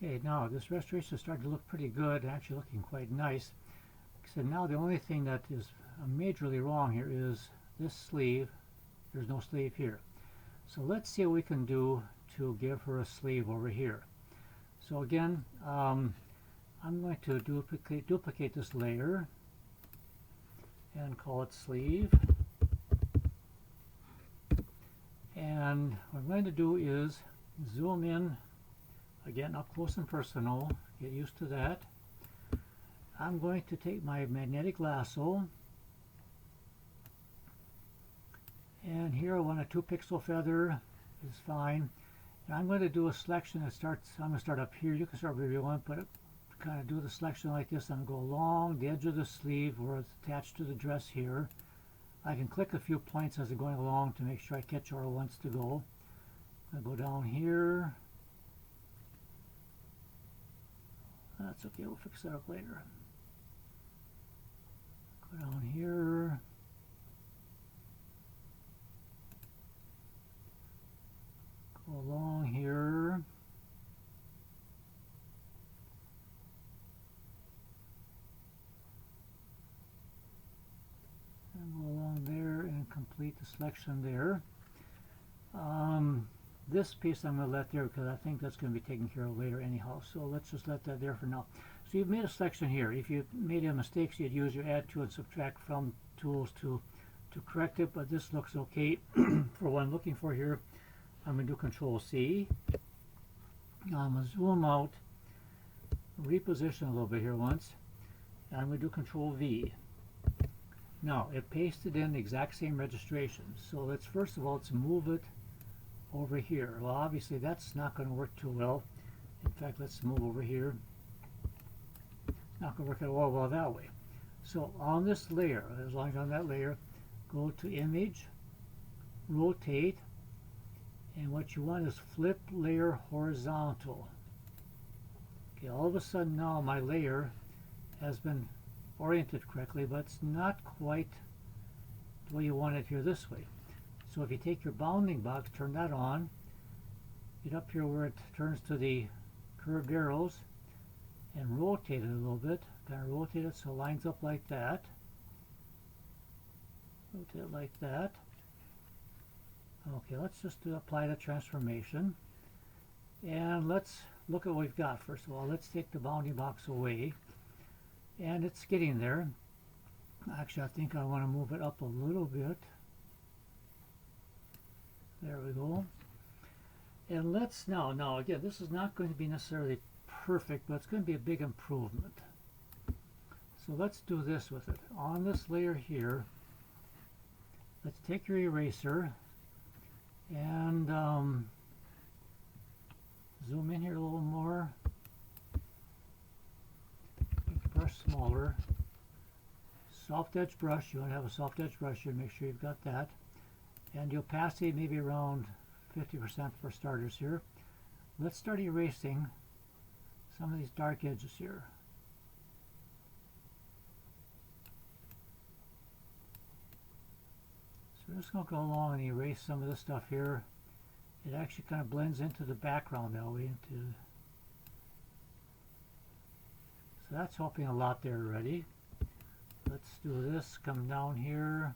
Okay, now this restoration is starting to look pretty good, actually looking quite nice. So now the only thing that is majorly wrong here is this sleeve. There's no sleeve here. So let's see what we can do to give her a sleeve over here. So again, I'm going to duplicate this layer and call it sleeve. And what I'm going to do is zoom in, again up close and personal, get used to that. I'm going to take my magnetic lasso, and here I want a 2 pixel feather is fine. And I'm going to do a selection that starts, I'm going to start up here. You can start wherever you want, but kind of do the selection like this. I'm going to go along the edge of the sleeve where it's attached to the dress here. I can click a few points as I'm going along to make sure I catch where it wants to go. I go down here. That's okay, we'll fix that up later. Go down here. Go along here. And go along there and complete the selection there. This piece I'm going to let there because I think that's going to be taken care of later anyhow. So let's just let that there for now. So you've made a selection here. If you made a mistake, so you'd use your add to and subtract from tools to correct it, but this looks okay for what I'm looking for here. I'm going to do Control C. Now I'm going to zoom out, reposition a little bit here once, and I'm going to do Control V. Now it pasted in the exact same registration. So let's first of all let's move it over here. Well, obviously that's not going to work too well. In fact, let's move over here. Not going to work at all well that way. So on this layer, as long as on that layer, go to Image, Rotate, and what you want is Flip Layer Horizontal. Okay, all of a sudden now my layer has been oriented correctly, but it's not quite the way you want it here this way. So if you take your bounding box, turn that on, get up here where it turns to the curved arrows, and rotate it a little bit. Kind of rotate it so it lines up like that. Rotate it like that. Okay, let's just apply the transformation. And let's look at what we've got. First of all, let's take the bounding box away. And it's getting there. Actually, I think I want to move it up a little bit. There we go. And let's now again, this is not going to be necessarily perfect, but it's going to be a big improvement. So let's do this with it. On this layer here, let's take your eraser and zoom in here a little more. Make the brush smaller. Soft edge brush, you want to have a soft edge brush here, make sure you've got that. And the opacity maybe around 50% for starters here. Let's start erasing some of these dark edges here. So we're just going to go along and erase some of this stuff here. It actually kind of blends into the background that way. So that's helping a lot there already. Let's do this, come down here.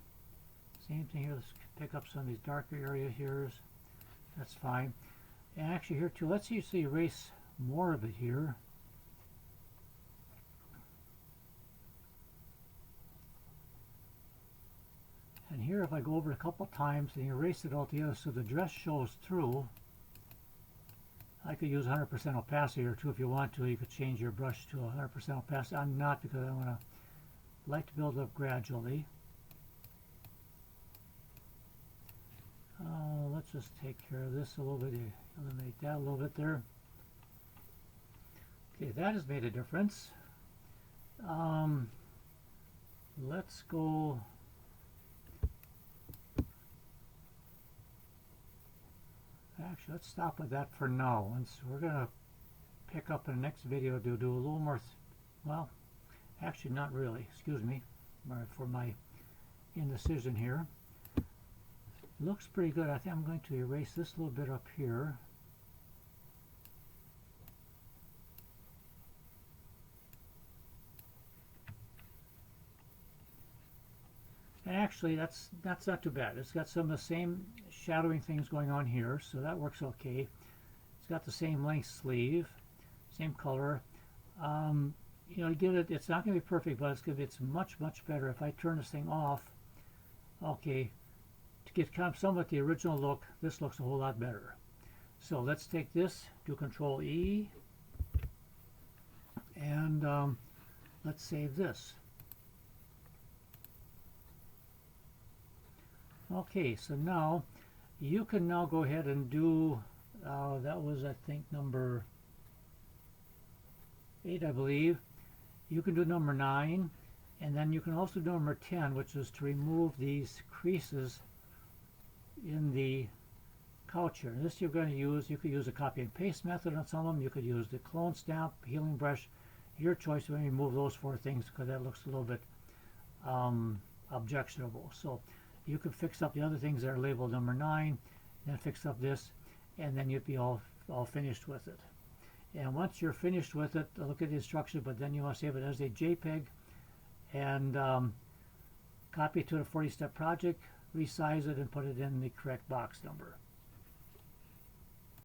Same thing here, let's pick up some of these darker area here. That's fine. And actually here too, let's usually erase more of it here. And here if I go over it a couple times and erase it all together so the dress shows through, I could use 100% opacity here too if you want to. You could change your brush to 100% opacity. I'm not because I want to like to build up gradually. Let's just take care of this a little bit, eliminate that a little bit there. Okay, that has made a difference. Let's go. Actually, let's stop with that for now. And so we're going to pick up in the next video to do a little more, well, actually not really, excuse me, for my indecision here. Looks pretty good. I think I'm going to erase this little bit up here. actually that's not too bad. It's got some of the same shadowing things going on here, so that works okay. It's got the same length sleeve, same color. You know, give it. It's not going to be perfect, but it's much better. If I turn this thing off, okay, to get kind of somewhat the original look, this looks a whole lot better. So let's take this, do Control E, and let's save this. Okay, so now you can now go ahead and do, that was I think number 8, I believe. You can do number 9, and then you can also do number 10, which is to remove these creases in the couch here. This you're going to use, you could use a copy and paste method on some of them. You could use the clone stamp, healing brush, your choice when you remove those 4 things, because that looks a little bit objectionable. So you could fix up the other things that are labeled number 9, then fix up this, and then you'd be all finished with it. And once you're finished with it, look at the instructions, but then you want to save it as a JPEG and copy it to the 40-step project, resize it, and put it in the correct box number.